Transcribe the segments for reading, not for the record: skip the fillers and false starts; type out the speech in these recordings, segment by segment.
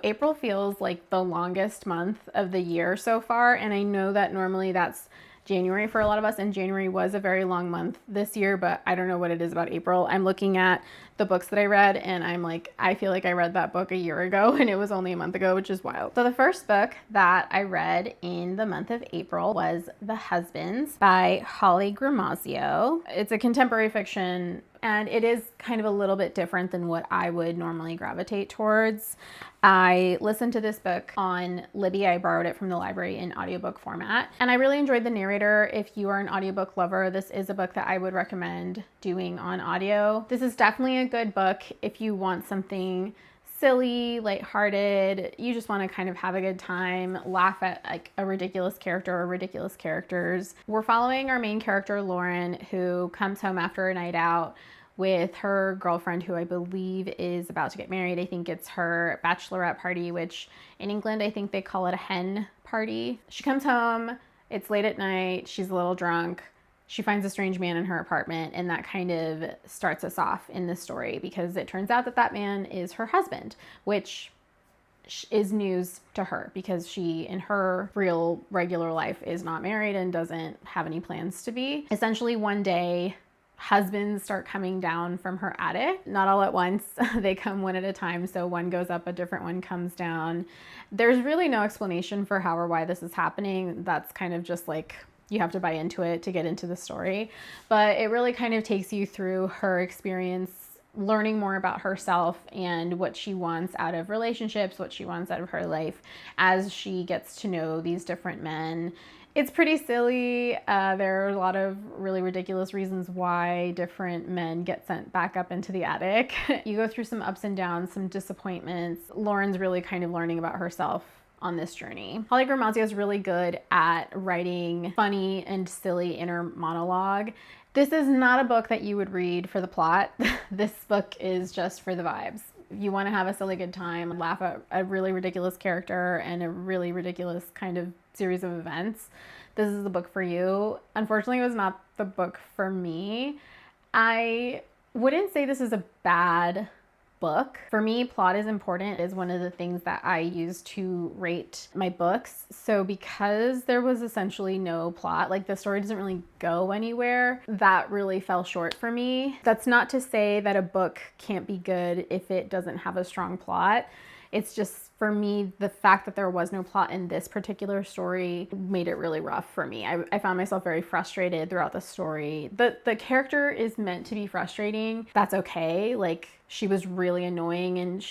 April feels like the longest month of the year so far, and I know that normally that's January for a lot of us, and January was a very long month this year, but I don't know what it is about April. I'm looking at the books that I read, and I'm like, I feel like I read that book a year ago, and it was only a month ago, which is wild. So the first book that I read in the month of April was The Husbands by Holly Gramazio. It's a contemporary fiction, and it is kind of a little bit different than what I would normally gravitate towards. I listened to this book on Libby. I borrowed it from the library in audiobook format, and I really enjoyed the narrator. If you are an audiobook lover, this is a book that I would recommend doing on audio. This is definitely a good book if you want something silly, lighthearted, you just want to kind of have a good time, laugh at like a ridiculous character or ridiculous characters. We're following our main character, Lauren, who comes home after a night out with her girlfriend, who I believe is about to get married. I think it's her bachelorette party, which in England, I think they call it a hen party. She comes home, it's late at night, she's a little drunk. She finds a strange man in her apartment, and that kind of starts us off in this story, because it turns out that that man is her husband, which is news to her because she, in her real regular life, is not married and doesn't have any plans to be. Essentially, one day, husbands start coming down from her attic. Not all at once, they come one at a time. So one goes up, a different one comes down. There's really no explanation for how or why this is happening. That's kind of just like, you have to buy into it to get into the story. But it really kind of takes you through her experience, learning more about herself and what she wants out of relationships, what she wants out of her life as she gets to know these different men. It's pretty silly. There are a lot of really ridiculous reasons why different men get sent back up into the attic. You go through some ups and downs, some disappointments. Lauren's really kind of learning about herself on this journey. Holly Gramazio is really good at writing funny and silly inner monologue. This is not a book that you would read for the plot. This book is just for the vibes. If you want to have a silly good time, laugh at a really ridiculous character and a really ridiculous kind of series of events, this is the book for you. Unfortunately, it was not the book for me. I wouldn't say this is a bad book. For me, plot is important. It is one of the things that I use to rate my books. So because there was essentially no plot, like the story doesn't really go anywhere, that really fell short for me. That's not to say that a book can't be good if it doesn't have a strong plot. It's just, for me, the fact that there was no plot in this particular story made it really rough for me. I found myself very frustrated throughout the story. The character is meant to be frustrating. That's okay. Like, she was really annoying and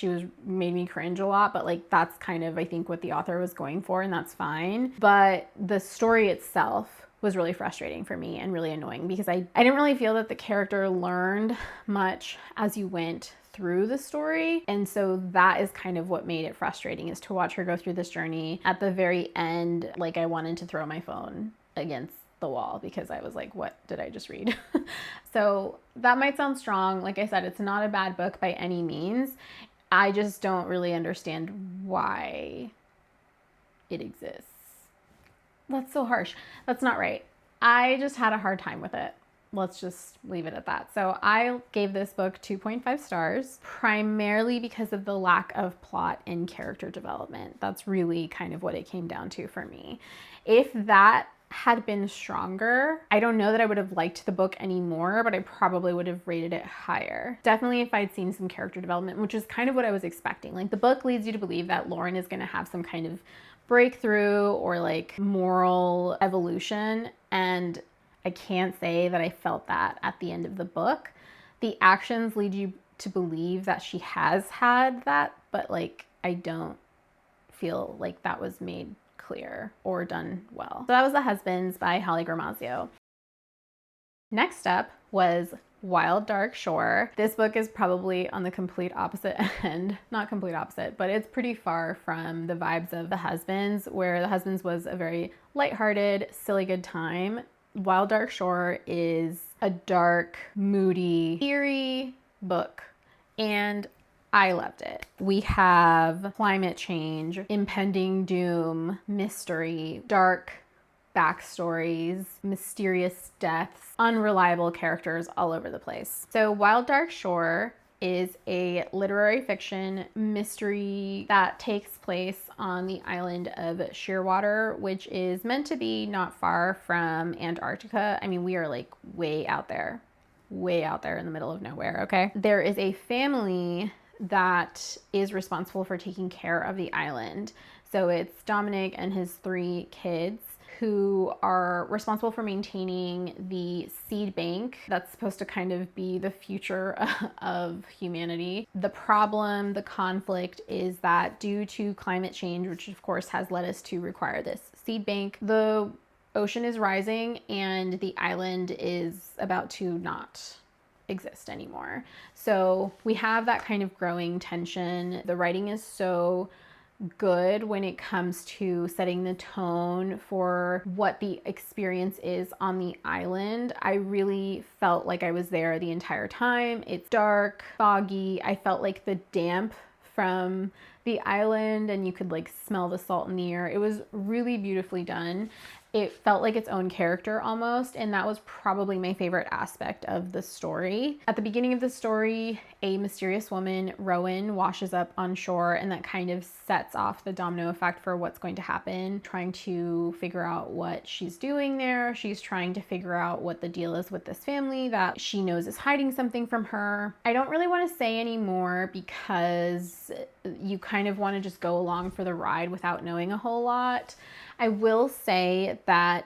made me cringe a lot, but like that's kind of, I think, what the author was going for, and that's fine. But the story itself was really frustrating for me and really annoying because I didn't really feel that the character learned much as you went through the story. And so that is kind of what made it frustrating, is to watch her go through this journey. At the very end, like, I wanted to throw my phone against the wall because I was like, what did I just read? So that might sound strong. Like I said, it's not a bad book by any means. I just don't really understand why it exists. That's so harsh. That's not right. I just had a hard time with it. Let's just leave it at that. So I gave this book 2.5 stars, primarily because of the lack of plot and character development. That's really kind of what it came down to for me. If that had been stronger, I don't know that I would have liked the book anymore, but I probably would have rated it higher. Definitely if I'd seen some character development, which is kind of what I was expecting. Like, the book leads you to believe that Lauren is going to have some kind of breakthrough or like moral evolution, and I can't say that I felt that at the end of the book. The actions lead you to believe that she has had that, but like, I don't feel like that was made clear or done well. So that was The Husbands by Holly Gramazio. Next up was Wild Dark Shore. This book is probably on the complete opposite end. Not complete opposite, but it's pretty far from the vibes of The Husbands, where The Husbands was a very lighthearted, silly good time. Wild Dark Shore is a dark, moody, eerie book, and I loved it. We have climate change, impending doom, mystery, dark backstories, mysterious deaths, unreliable characters all over the place. So Wild Dark Shore is a literary fiction mystery that takes place on the island of Shearwater, which is meant to be not far from Antarctica. I mean, we are like way out there in the middle of nowhere, okay? There is a family that is responsible for taking care of the island. So it's Dominic and his 3 kids who are responsible for maintaining the seed bank that's supposed to kind of be the future of humanity. The problem, the conflict is that due to climate change, which of course has led us to require this seed bank, the ocean is rising and the island is about to not exist anymore. So we have that kind of growing tension. The writing is so good when it comes to setting the tone for what the experience is on the island. I really felt like I was there the entire time. It's dark, foggy. I felt like the damp from the island and you could like smell the salt in the air. It was really beautifully done. It felt like its own character almost, and that was probably my favorite aspect of the story. At the beginning of the story, a mysterious woman, Rowan, washes up on shore, and that kind of sets off the domino effect for what's going to happen, trying to figure out what she's doing there. She's trying to figure out what the deal is with this family that she knows is hiding something from her. I don't really want to say any more because you kind of want to just go along for the ride without knowing a whole lot. I will say that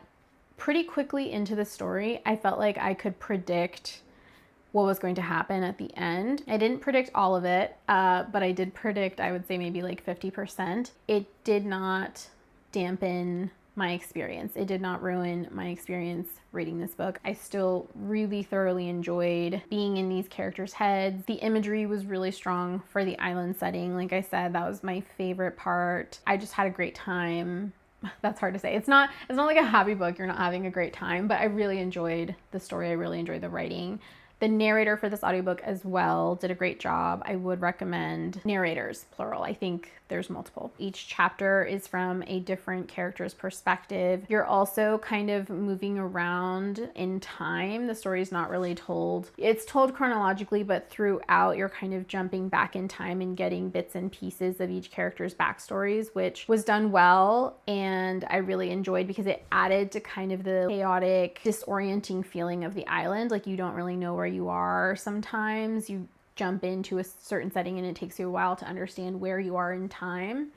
pretty quickly into the story, I felt like I could predict what was going to happen at the end. I didn't predict all of it, but I did predict, I would say maybe like 50%. It did not dampen my experience. It did not ruin my experience reading this book. I still really thoroughly enjoyed being in these characters' heads. The imagery was really strong for the island setting. Like I said, that was my favorite part. I just had a great time. That's hard to say. It's not like a happy book. You're not having a great time, but I really enjoyed the story. I really enjoyed the writing. The narrator for this audiobook as well did a great job. I would recommend narrators, plural. I think there's multiple. Each chapter is from a different character's perspective. You're also kind of moving around in time. The story is not really told. It's told chronologically, but throughout you're kind of jumping back in time and getting bits and pieces of each character's backstories, which was done well and I really enjoyed because it added to kind of the chaotic, disorienting feeling of the island. Like you don't really know where you are sometimes. You jump into a certain setting and it takes you a while to understand where you are in time.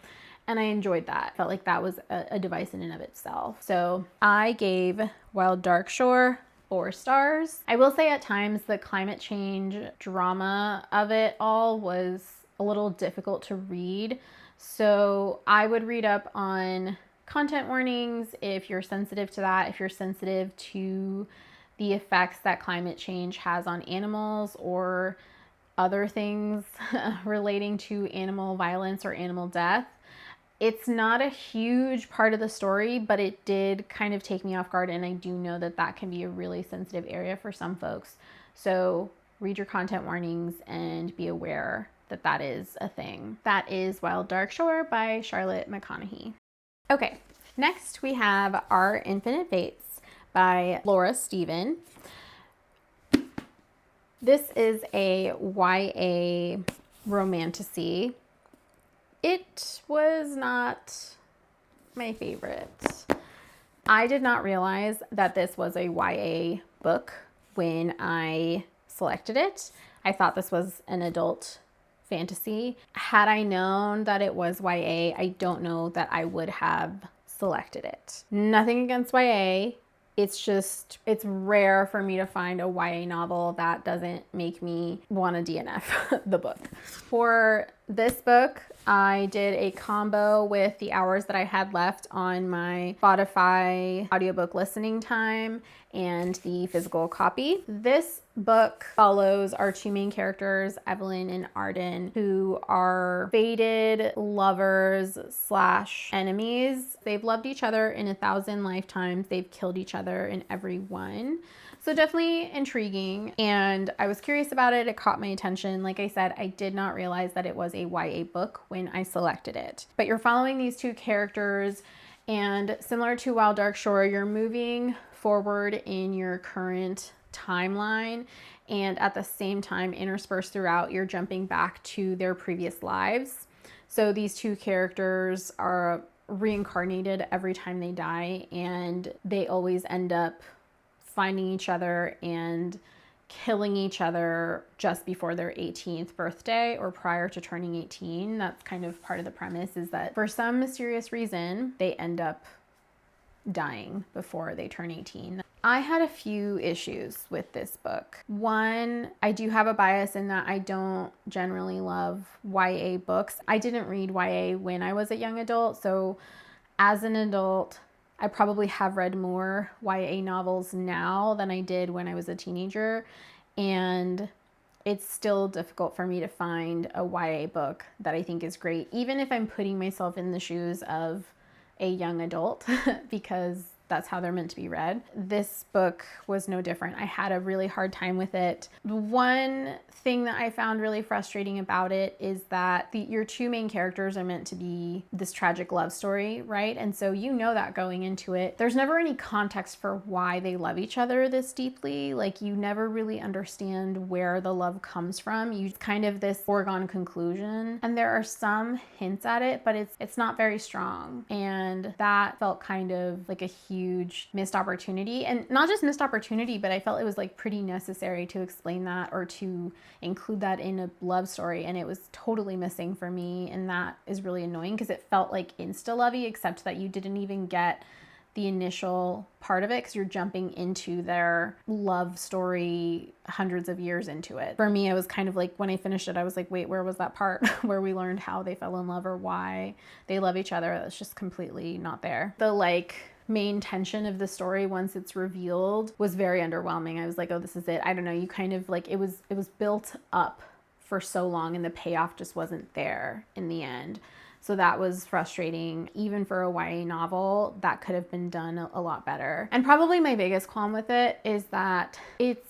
And I enjoyed that. Felt like that was a device in and of itself. So I gave Wild Dark Shore 4 stars. I will say at times the climate change drama of it all was a little difficult to read. So I would read up on content warnings if you're sensitive to that, if you're sensitive to the effects that climate change has on animals or other things relating to animal violence or animal death. It's not a huge part of the story, but it did kind of take me off guard, and I do know that that can be a really sensitive area for some folks. So read your content warnings and be aware that that is a thing. That is Wild Dark Shore by Charlotte McConaghy. Okay, next we have Our Infinite Fates by Laura Stephen. This is a YA romantasy. It was not my favorite. I did not realize that this was a YA book when I selected it. I thought this was an adult fantasy. Had I known that it was YA, I don't know that I would have selected it. Nothing against YA. It's just, it's rare for me to find a YA novel that doesn't make me want to DNF the book. For this book, I did a combo with the hours that I had left on my Spotify audiobook listening time and the physical copy. This book follows our 2 main characters, Evelyn and Arden, who are fated lovers / enemies. They've loved each other in 1,000 lifetimes. They've killed each other in every one. So definitely intriguing, and I was curious about it. It caught my attention. Like I said, I did not realize that it was a YA book when I selected it. But you're following these 2 characters, and similar to Wild Dark Shore, you're moving forward in your current timeline, and at the same time, interspersed throughout, you're jumping back to their previous lives. So these two characters are reincarnated every time they die, and they always end up finding each other and killing each other just before their 18th birthday or prior to turning 18. That's kind of part of the premise, is that for some mysterious reason, they end up dying before they turn 18. I had a few issues with this book. One, I do have a bias in that I don't generally love YA books. I didn't read YA when I was a young adult, so as an adult, I probably have read more YA novels now than I did when I was a teenager, and it's still difficult for me to find a YA book that I think is great, even if I'm putting myself in the shoes of a young adult, because that's how they're meant to be read. This book was no different. I had a really hard time with it. The one thing that I found really frustrating about it is that your two main characters are meant to be this tragic love story, right? And so you know that going into it. There's never any context for why they love each other this deeply. Like, you never really understand where the love comes from. You kind of this foregone conclusion. And there are some hints at it, but it's not very strong. And that felt kind of like a huge missed opportunity. And not just missed opportunity, but I felt it was like pretty necessary to explain that or to include that in a love story, and it was totally missing for me, and that is really annoying because it felt like insta-lovey, except that you didn't even get the initial part of it because you're jumping into their love story hundreds of years into it. For me, it was kind of like, when I finished it, I was like, wait, where was that part where we learned how they fell in love or why they love each other? That's just completely not there. The main tension of the story, once it's revealed, was very underwhelming. I was like, oh, this is it. I don't know. You kind of like, it was built up for so long and the payoff just wasn't there in the end. So that was frustrating. Even for a YA novel, that could have been done a lot better. And probably my biggest qualm with it is that it's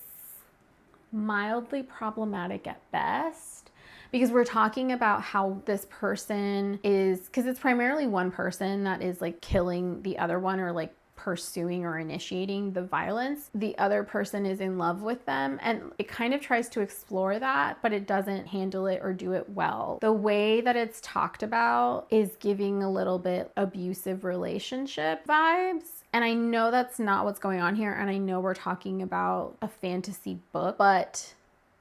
mildly problematic at best, because we're talking about how this person is, because it's primarily one person that is like killing the other one or like pursuing or initiating the violence. The other person is in love with them, and it kind of tries to explore that, but it doesn't handle it or do it well. The way that it's talked about is giving a little bit abusive relationship vibes. And I know that's not what's going on here, and I know we're talking about a fantasy book, but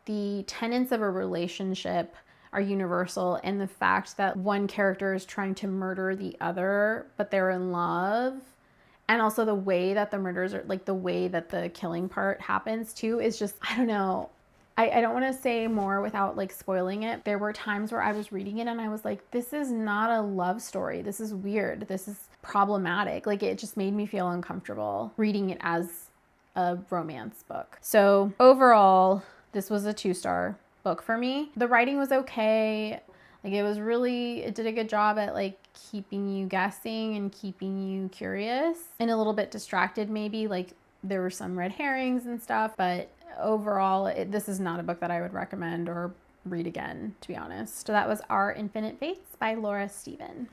the tenets of a relationship are universal, and the fact that one character is trying to murder the other, but they're in love, and also the way that the murders are, like the way that the killing part happens too, is just, I don't know. I don't want to say more without like spoiling it. There were times where I was reading it and I was like, this is not a love story. This is weird. This is problematic. Like, it just made me feel uncomfortable reading it as a romance book. So overall, this was a 2-star book for me. The writing was okay. Like, it did a good job at like keeping you guessing and keeping you curious and a little bit distracted maybe. Like, there were some red herrings and stuff, but overall, this is not a book that I would recommend or read again, to be honest. So that was Our Infinite Fates by Laura Stephen.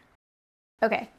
Okay,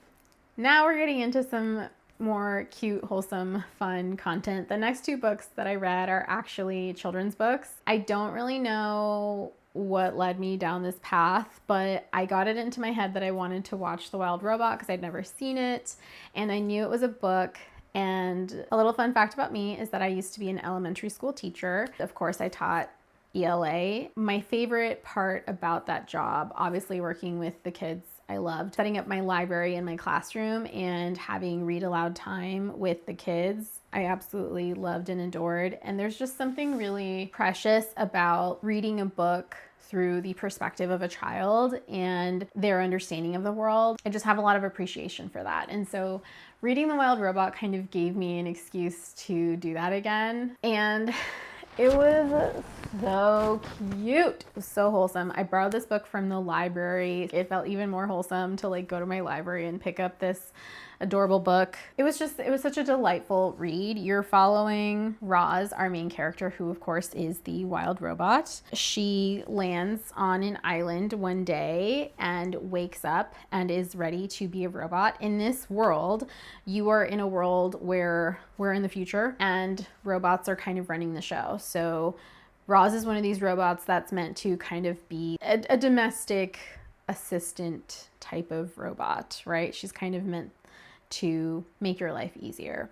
now we're getting into some more cute, wholesome, fun content. The next 2 books that I read are actually children's books. I don't really know what led me down this path, but I got it into my head that I wanted to watch The Wild Robot because I'd never seen it, and I knew it was a book. And a little fun fact about me is that I used to be an elementary school teacher. Of course, I taught ELA. My favorite part about that job, obviously working with the kids, I loved setting up my library in my classroom and having read aloud time with the kids. I absolutely loved and adored. And there's just something really precious about reading a book through the perspective of a child and their understanding of the world. I just have a lot of appreciation for that. And so reading The Wild Robot kind of gave me an excuse to do that again. And it was so cute. It was so wholesome. I borrowed this book from the library. It felt even more wholesome to like go to my library and pick up this adorable book. It was such a delightful read. You're following Roz, our main character, who of course is the wild robot. She lands on an island one day and wakes up and is ready to be a robot. In this world, you are in a world where we're in the future and robots are kind of running the show. So Roz is one of these robots that's meant to kind of be a domestic assistant type of robot, right? She's kind of meant to make your life easier.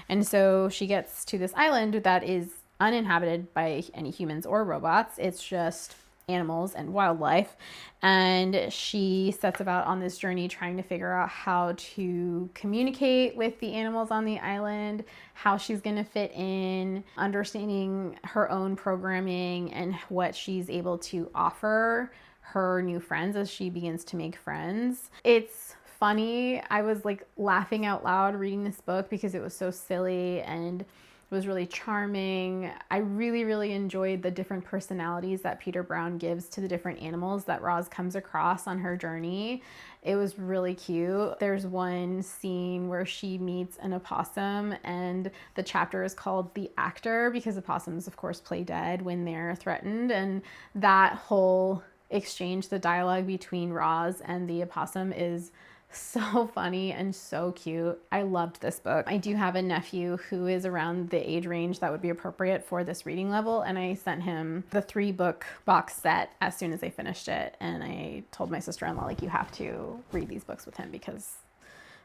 And so she gets to this island that is uninhabited by any humans or robots. It's just animals and wildlife. And she sets about on this journey trying to figure out how to communicate with the animals on the island, how she's going to fit in, understanding her own programming and what she's able to offer her new friends as she begins to make friends. It's funny. I was like laughing out loud reading this book because it was so silly and it was really charming. I really, really enjoyed the different personalities that Peter Brown gives to the different animals that Roz comes across on her journey. It was really cute. There's one scene where she meets an opossum, and the chapter is called The Actor because opossums, of course, play dead when they're threatened. And that whole exchange, the dialogue between Roz and the opossum, is so funny and so cute. I loved this book. I do have a nephew who is around the age range that would be appropriate for this reading level, and I sent him the 3-book box set as soon as I finished it. And I told my sister-in-law, like, you have to read these books with him because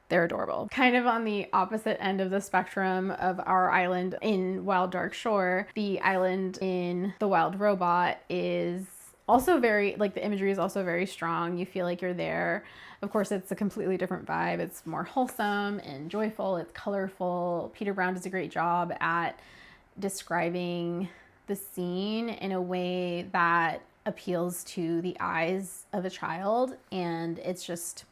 they're adorable. Kind of on the opposite end of the spectrum of our island in Wild Dark Shore, the island in The Wild Robot is also very, like, the imagery is also very strong. You feel like you're there. Of course, it's a completely different vibe. It's more wholesome and joyful. It's colorful. Peter Brown does a great job at describing the scene in a way that appeals to the eyes of a child. And it's just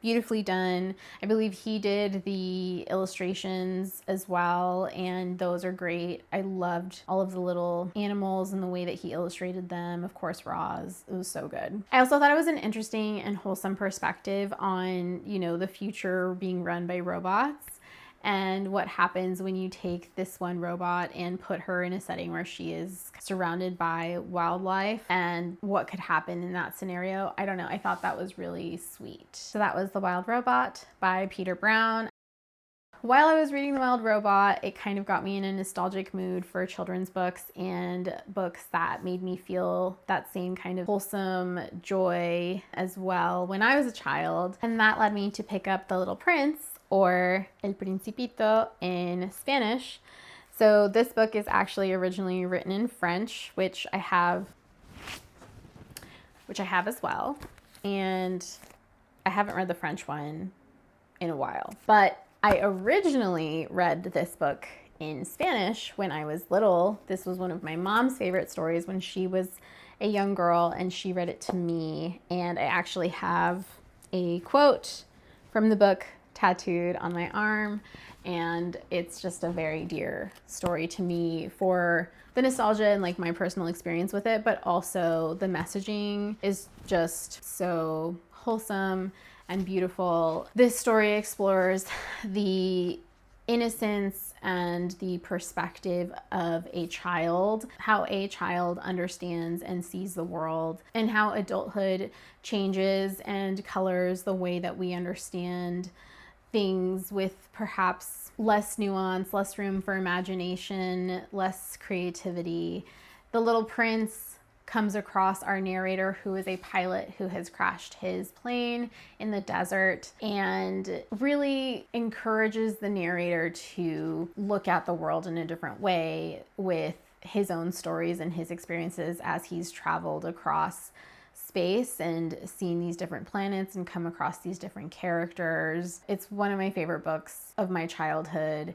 beautifully done. I believe he did the illustrations as well, and those are great. I loved all of the little animals and the way that he illustrated them. Of course, Roz, it was so good. I also thought it was an interesting and wholesome perspective on, you know, the future being run by robots and what happens when you take this one robot and put her in a setting where she is surrounded by wildlife and what could happen in that scenario. I don't know. I thought that was really sweet. So that was The Wild Robot by Peter Brown. While I was reading The Wild Robot, it kind of got me in a nostalgic mood for children's books and books that made me feel that same kind of wholesome joy as well when I was a child. And that led me to pick up The Little Prince, or El Principito in Spanish. So this book is actually originally written in French, which I have as well. And I haven't read the French one in a while, but I originally read this book in Spanish when I was little. This was one of my mom's favorite stories when she was a young girl, and she read it to me. And I actually have a quote from the book tattooed on my arm, and it's just a very dear story to me for the nostalgia and like my personal experience with it, but also the messaging is just so wholesome and beautiful. This story explores the innocence and the perspective of a child, how a child understands and sees the world, and how adulthood changes and colors the way that we understand things with perhaps less nuance, less room for imagination, less creativity. The Little Prince comes across our narrator, who is a pilot who has crashed his plane in the desert, and really encourages the narrator to look at the world in a different way with his own stories and his experiences as he's traveled across space and seen these different planets and come across these different characters. It's one of my favorite books of my childhood.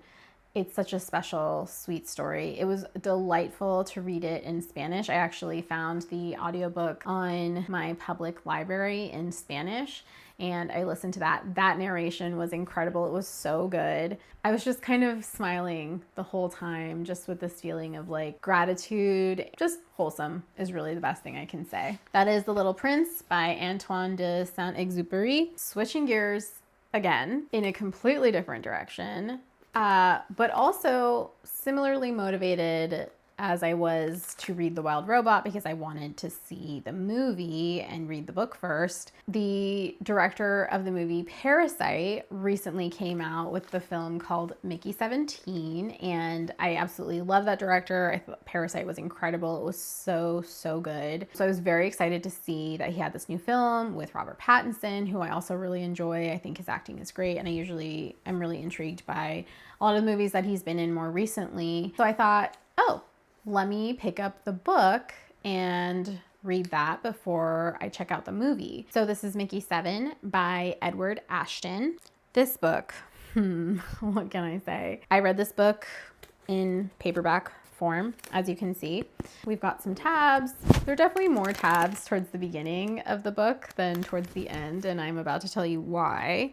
It's such a special, sweet story. It was delightful to read it in Spanish. I actually found the audiobook on my public library in Spanish, and I listened to that. That narration was incredible. It was so good. I was just kind of smiling the whole time, just with this feeling of like gratitude. Just wholesome is really the best thing I can say. That is The Little Prince by Antoine de Saint-Exupery. Switching gears again in a completely different direction. But also similarly motivated as I was to read The Wild Robot because I wanted to see the movie and read the book first. The director of the movie Parasite recently came out with the film called Mickey 17, and I absolutely love that director. I thought Parasite was incredible. It was so, so good. So I was very excited to see that he had this new film with Robert Pattinson, who I also really enjoy. I think his acting is great, and I'm really intrigued by a lot of the movies that he's been in more recently. So I thought, oh, let me pick up the book and read that before I check out the movie. So this is Mickey 7 by Edward Ashton. This book, what can I say? I read this book in paperback form, as you can see. We've got some tabs. There are definitely more tabs towards the beginning of the book than towards the end, and I'm about to tell you why.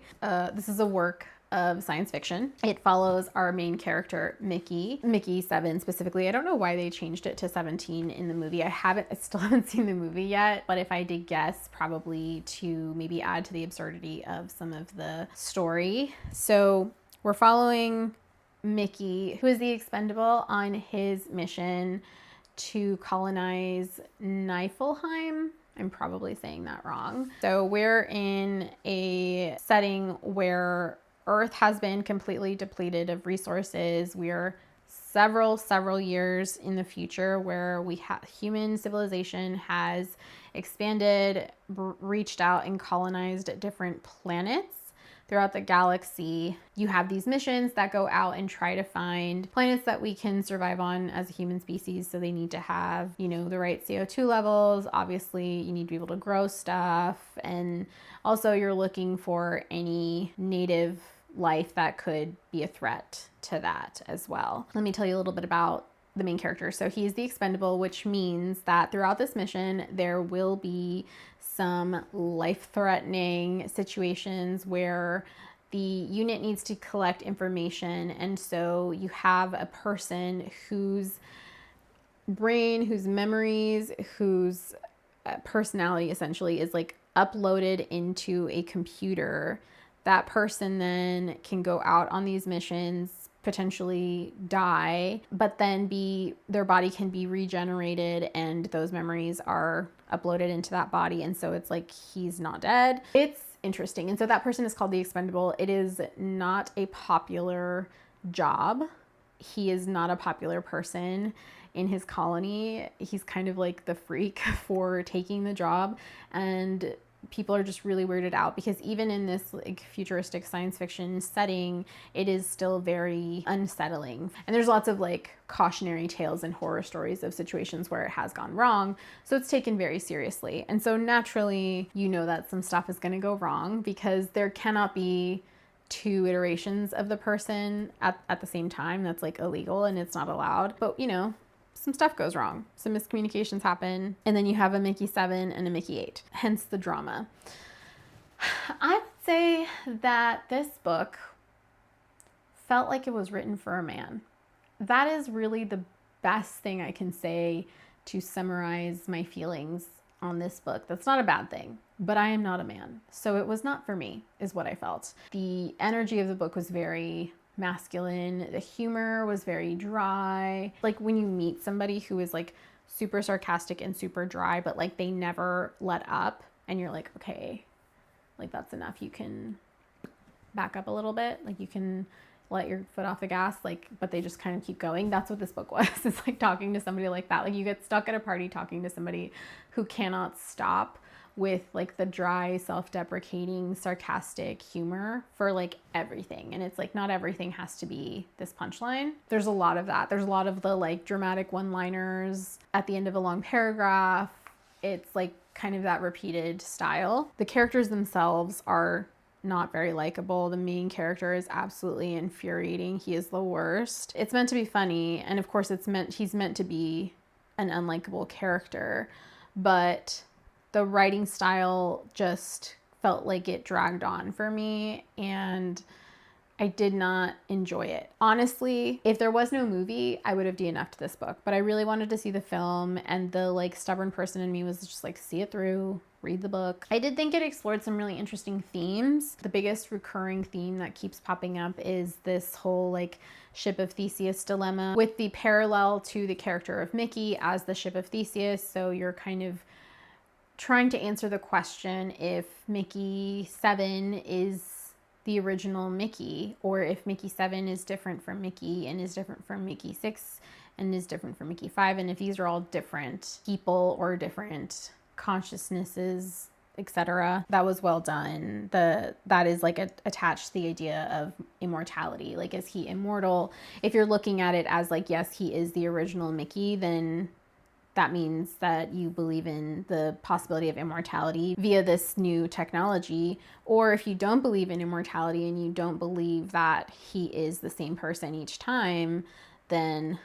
This is a work of science fiction. It follows our main character, Mickey 7 specifically. I don't know why they changed it to 17 in the movie. I still haven't seen the movie yet, but if I did guess, probably to maybe add to the absurdity of some of the story. So we're following Mickey, who is the expendable, on his mission to colonize Niflheim. I'm probably saying that wrong. So we're in a setting where Earth has been completely depleted of resources. We're several years in the future where human civilization has expanded, reached out and colonized different planets throughout the galaxy. You have these missions that go out and try to find planets that we can survive on as a human species. So they need to have, the right CO2 levels. Obviously, you need to be able to grow stuff. And also you're looking for any native life that could be a threat to that as well. Let me tell you a little bit about the main character. So he's the expendable, which means that throughout this mission, there will be some life-threatening situations where the unit needs to collect information. And so you have a person whose brain, whose memories, whose personality essentially is like uploaded into a computer. That person then can go out on these missions, potentially die, but then their body can be regenerated and those memories are uploaded into that body. And so it's like he's not dead. It's interesting. And so that person is called the expendable. It is not a popular job. He is not a popular person in his colony. He's kind of like the freak for taking the job, and people are just really weirded out because even in this like futuristic science fiction setting, it is still very unsettling. And there's lots of like cautionary tales and horror stories of situations where it has gone wrong. So it's taken very seriously. And so naturally, that some stuff is going to go wrong because there cannot be two iterations of the person at the same time. That's like illegal and it's not allowed. But some stuff goes wrong. Some miscommunications happen. And then you have a Mickey 7 and a Mickey 8, hence the drama. I would say that this book felt like it was written for a man. That is really the best thing I can say to summarize my feelings on this book. That's not a bad thing, but I am not a man. So it was not for me, is what I felt. The energy of the book was very masculine. The humor was very dry. Like when you meet somebody who is like super sarcastic and super dry, but like they never let up, and you're like, okay, like that's enough. You can back up a little bit. Like you can let your foot off the gas, like, but they just kind of keep going. That's what this book was. It's like talking to somebody like that. Like you get stuck at a party talking to somebody who cannot stop with like the dry, self-deprecating, sarcastic humor for like everything. And it's like not everything has to be this punchline. There's a lot of that. There's a lot of the like dramatic one-liners at the end of a long paragraph. It's like kind of that repeated style. The characters themselves are not very likable. The main character is absolutely infuriating. He is the worst. It's meant to be funny, and of course he's meant to be an unlikable character, but the writing style just felt like it dragged on for me, and I did not enjoy it. Honestly, if there was no movie, I would have DNF'd this book, but I really wanted to see the film, and the like stubborn person in me was just like, see it through, read the book. I did think it explored some really interesting themes. The biggest recurring theme that keeps popping up is this whole like ship of Theseus dilemma, with the parallel to the character of Mickey as the ship of Theseus. So you're kind of trying to answer the question if Mickey 7 is the original Mickey, or if Mickey 7 is different from Mickey and is different from Mickey 6 and is different from Mickey 5, and if these are all different people or different consciousnesses, etc. That was well done. That is like attached to the idea of immortality. Like, is he immortal? If you're looking at it as like, yes, he is the original Mickey, then that means that you believe in the possibility of immortality via this new technology. Or if you don't believe in immortality and you don't believe that he is the same person each time, then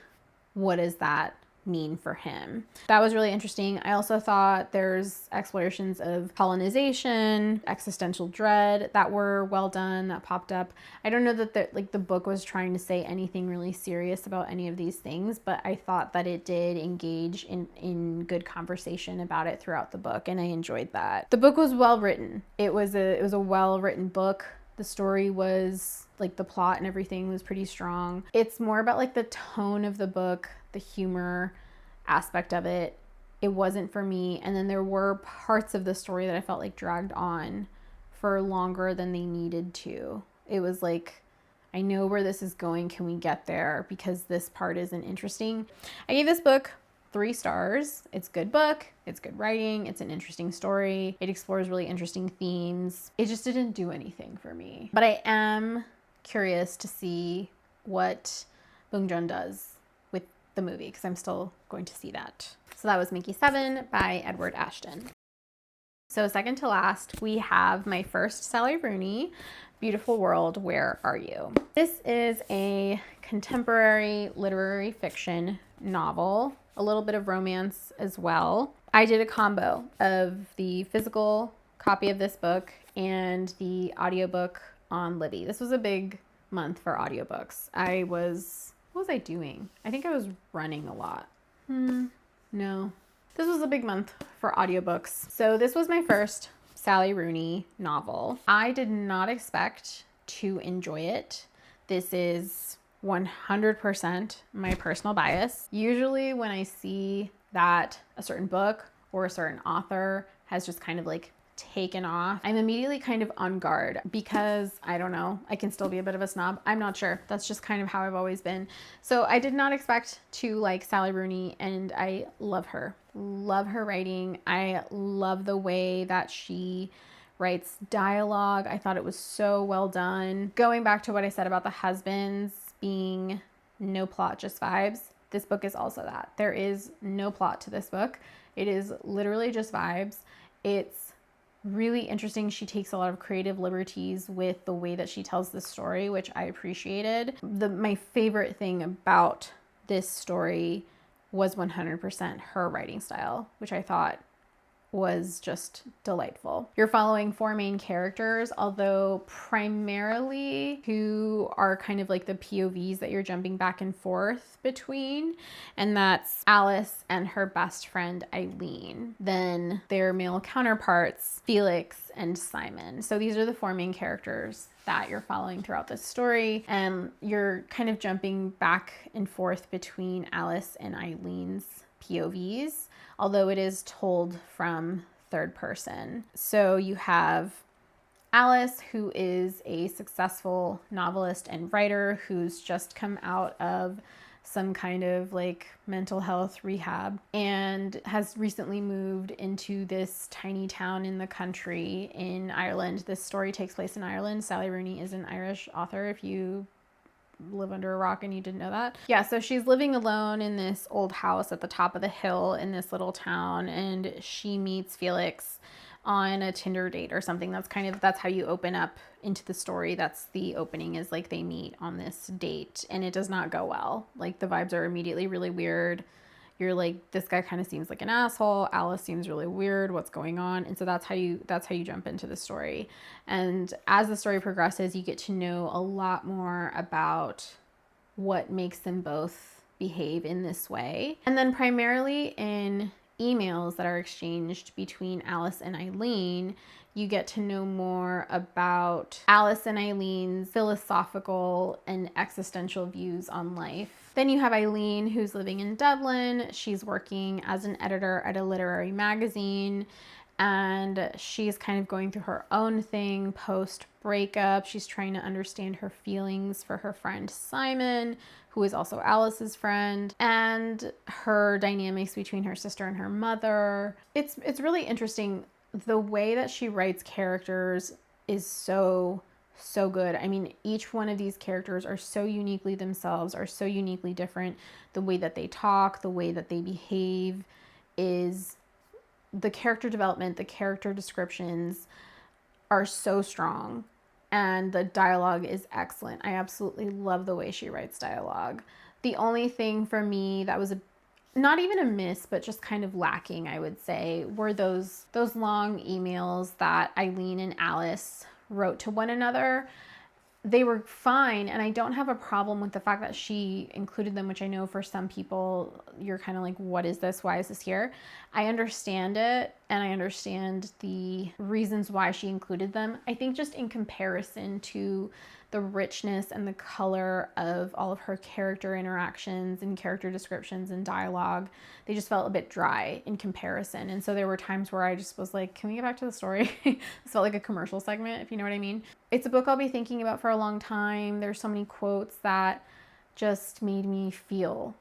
what does that mean for him? That was really interesting. I also thought there's explorations of colonization, existential dread that were well done, that popped up. I don't know that the book was trying to say anything really serious about any of these things, but I thought that it did engage in good conversation about it throughout the book, and I enjoyed that. The book was well written. It was a well written book. The story was like, the plot and everything was pretty strong. It's more about like the tone of the book, the humor aspect of it. It wasn't for me. And then there were parts of the story that I felt like dragged on for longer than they needed to. It was like, I know where this is going. Can we get there? Because this part isn't interesting. I gave this book 3 stars. It's a good book. It's good writing. It's an interesting story. It explores really interesting themes. It just didn't do anything for me. But I am curious to see what Bong Joon does with the movie, because I'm still going to see that. So that was Mickey 7 by Edward Ashton. So second to last, we have my first Sally Rooney, Beautiful World, Where Are You? This is a contemporary literary fiction novel, a little bit of romance as well. I did a combo of the physical copy of this book and the audiobook on Libby. This was a big month for audiobooks. What was I doing? I think I was running a lot. No. This was a big month for audiobooks. So this was my first Sally Rooney novel. I did not expect to enjoy it. This is 100% my personal bias. Usually when I see that a certain book or a certain author has just kind of like taken off, I'm immediately kind of on guard, because I don't know, I can still be a bit of a snob. I'm not sure. That's just kind of how I've always been. So I did not expect to like Sally Rooney, and I love her. Love her writing. I love the way that she writes dialogue. I thought it was so well done. Going back to what I said about the husbands being no plot, just vibes, this book is also that. There is no plot to this book. It is literally just vibes. It's really interesting. She takes a lot of creative liberties with the way that she tells the story, which I appreciated. My favorite thing about this story was 100% her writing style, which I thought was just delightful. You're following 4 main characters, although primarily who are kind of like the POVs that you're jumping back and forth between, and that's Alice and her best friend Eileen. Then their male counterparts, Felix and Simon. So these are the 4 main characters that you're following throughout this story, and you're kind of jumping back and forth between Alice and Eileen's POVs, although it is told from third person. So you have Alice, who is a successful novelist and writer who's just come out of some kind of like mental health rehab and has recently moved into this tiny town in the country in Ireland. This story takes place in Ireland. Sally Rooney is an Irish author, if you live under a rock and you didn't know that. Yeah, so she's living alone in this old house at the top of the hill in this little town, and she meets Felix on a Tinder date or something. That's how you open up into the story. That's the opening, is like they meet on this date, and it does not go well. Like, the vibes are immediately really weird. you're like, this guy kind of seems like an asshole. Alice seems really weird. What's going on? And so that's how you jump into the story. And as the story progresses, you get to know a lot more about what makes them both behave in this way. And then primarily in emails that are exchanged between Alice and Eileen, you get to know more about Alice and Eileen's philosophical and existential views on life. Then you have Eileen, who's living in Dublin. She's working as an editor at a literary magazine, and she's kind of going through her own thing post breakup. She's trying to understand her feelings for her friend Simon, who is also Alice's friend, and her dynamics between her sister and her mother. It's really interesting. The way that she writes characters is so good. I mean, each one of these characters are so uniquely themselves, are so uniquely different. The way that they talk, the way that they behave, is the character development, the character descriptions are so strong, and the dialogue is excellent. I absolutely love the way she writes dialogue. The only thing for me that was not even a miss, but just kind of lacking, I would say, were those long emails that Eileen and Alice wrote to one another. They were fine, and I don't have a problem with the fact that she included them, which I know for some people, you're kind of like, what is this? Why is this here? I understand it, and I understand the reasons why she included them. I think just in comparison to the richness and the color of all of her character interactions and character descriptions and dialogue, they just felt a bit dry in comparison. And so there were times where I just was like, can we get back to the story? This felt like a commercial segment, if you know what I mean. It's a book I'll be thinking about for a long time. There's so many quotes that just made me feel,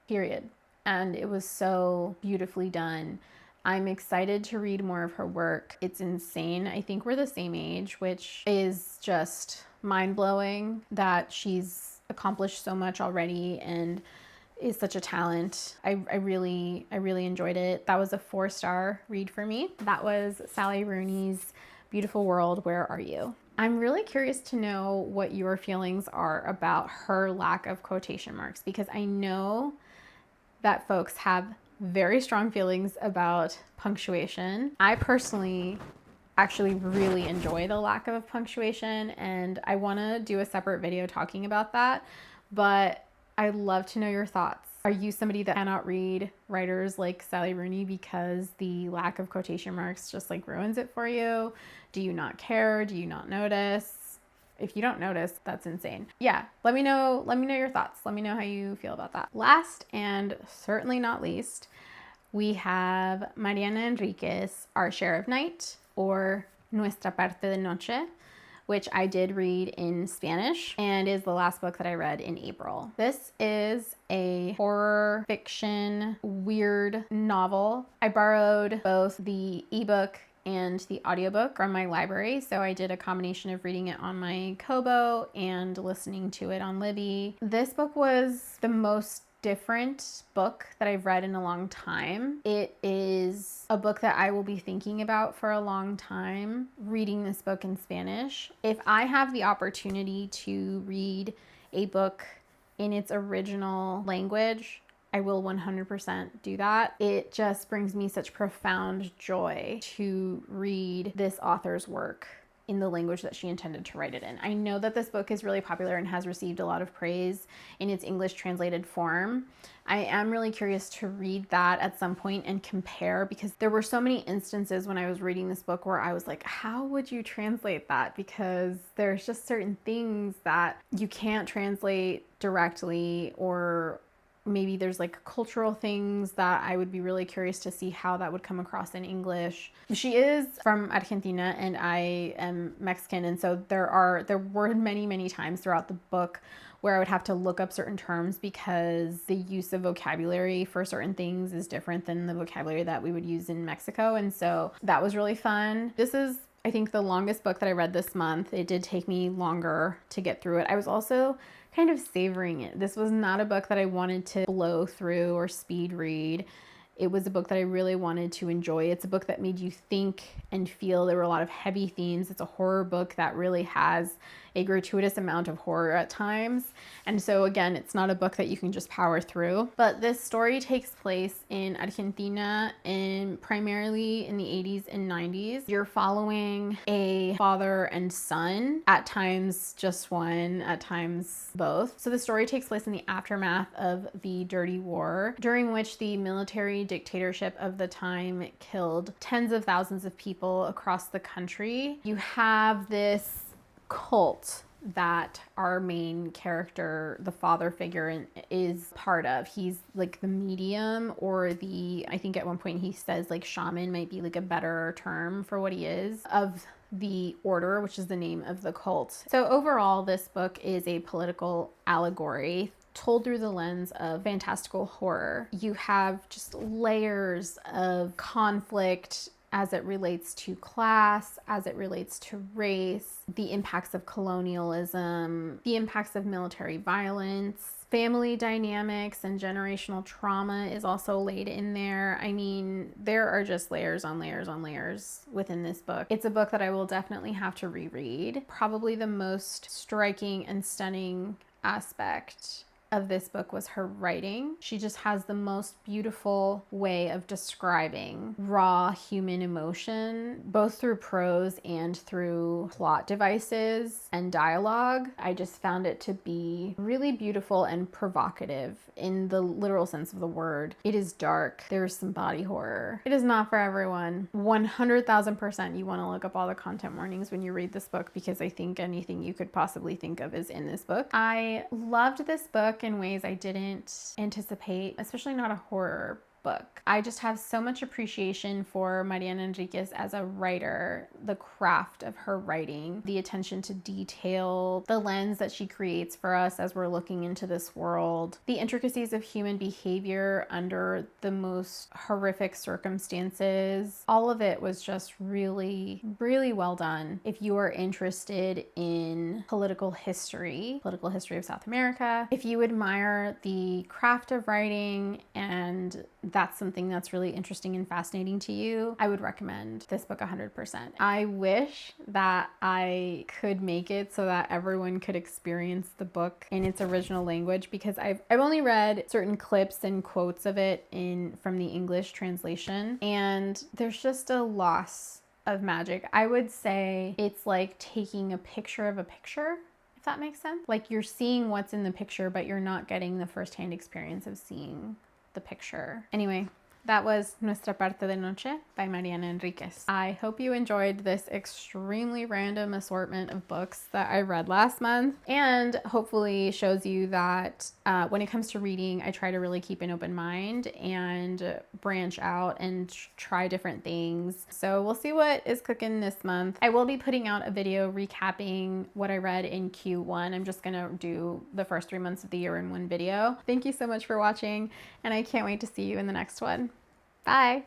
period. And it was so beautifully done. I'm excited to read more of her work. It's insane. I think we're the same age, which is just mind-blowing that she's accomplished so much already and is such a talent. I really enjoyed it. That was a 4-star read for me. That was Sally Rooney's Beautiful World, Where Are You? I'm really curious to know what your feelings are about her lack of quotation marks, because I know that folks have very strong feelings about punctuation. I personally actually really enjoy the lack of punctuation, and I want to do a separate video talking about that, but I'd love to know your thoughts. Are you somebody that cannot read writers like Sally Rooney because the lack of quotation marks just like ruins it for you? Do you not care? Do you not notice? If you don't notice, that's insane. Yeah, let me know your thoughts. Let me know how you feel about that. Last and certainly not least, we have Mariana Enriquez, Our Share of Night, or Nuestra Parte de Noche, which I did read in Spanish and is the last book that I read in April. This is a horror fiction, weird novel. I borrowed both the ebook and the audiobook from my library, so I did a combination of reading it on my Kobo and listening to it on Libby. This book was the most different book that I've read in a long time. It is a book that I will be thinking about for a long time, reading this book in Spanish. If I have the opportunity to read a book in its original language, I will 100% do that. It just brings me such profound joy to read this author's work in the language that she intended to write it in. I know that this book is really popular and has received a lot of praise in its English translated form. I am really curious to read that at some point and compare, because there were so many instances when I was reading this book where I was like, how would you translate that? Because there's just certain things that you can't translate directly, or maybe there's like cultural things that I would be really curious to see how that would come across in English. She is from Argentina and I am Mexican, and so there were many times throughout the book where I would have to look up certain terms because the use of vocabulary for certain things is different than the vocabulary that we would use in Mexico, and so that was really fun. This is, I think, the longest book that I read this month. It did take me longer to get through it. I was also kind of savoring it. This was not a book that I wanted to blow through or speed read. It was a book that I really wanted to enjoy. It's a book that made you think and feel. There were a lot of heavy themes. It's a horror book that really has a gratuitous amount of horror at times. And so again, it's not a book that you can just power through. But this story takes place in Argentina and primarily in the 80s and 90s. You're following a father and son, at times just one, at times both. So the story takes place in the aftermath of the Dirty War, during which the military dictatorship of the time killed tens of thousands of people across the country. You have this cult that our main character, the father figure, is part of. He's like the medium, or the, I think at one point he says like shaman might be like a better term for what he is, of the order, which is the name of the cult. So overall, this book is a political allegory told through the lens of fantastical horror. You have just layers of conflict as it relates to class, as it relates to race, the impacts of colonialism, the impacts of military violence, family dynamics and generational trauma is also laid in there. I mean, there are just layers on layers on layers within this book. It's a book that I will definitely have to reread. Probably the most striking and stunning aspect of this book was her writing. She just has the most beautiful way of describing raw human emotion, both through prose and through plot devices and dialogue. I just found it to be really beautiful and provocative in the literal sense of the word. It is dark. There's some body horror. It is not for everyone. 100,000% you want to look up all the content warnings when you read this book, because I think anything you could possibly think of is in this book. I loved this book in ways I didn't anticipate, especially not a horror book. I just have so much appreciation for Mariana Enriquez as a writer, the craft of her writing, the attention to detail, the lens that she creates for us as we're looking into this world, the intricacies of human behavior under the most horrific circumstances. All of it was just really, really well done. If you are interested in political history of South America, if you admire the craft of writing and that's something that's really interesting and fascinating to you, I would recommend this book 100%. I wish that I could make it so that everyone could experience the book in its original language, because I've only read certain clips and quotes of it from the English translation, and there's just a loss of magic. I would say it's like taking a picture of a picture, if that makes sense. Like you're seeing what's in the picture, but you're not getting the firsthand experience of seeing the picture. Anyway, that was Nuestra Parte de Noche by Mariana Enriquez. I hope you enjoyed this extremely random assortment of books that I read last month, and hopefully shows you that when it comes to reading, I try to really keep an open mind and branch out and try different things. So we'll see what is cooking this month. I will be putting out a video recapping what I read in Q1. I'm just gonna do the first 3 months of the year in one video. Thank you so much for watching, and I can't wait to see you in the next one. Bye.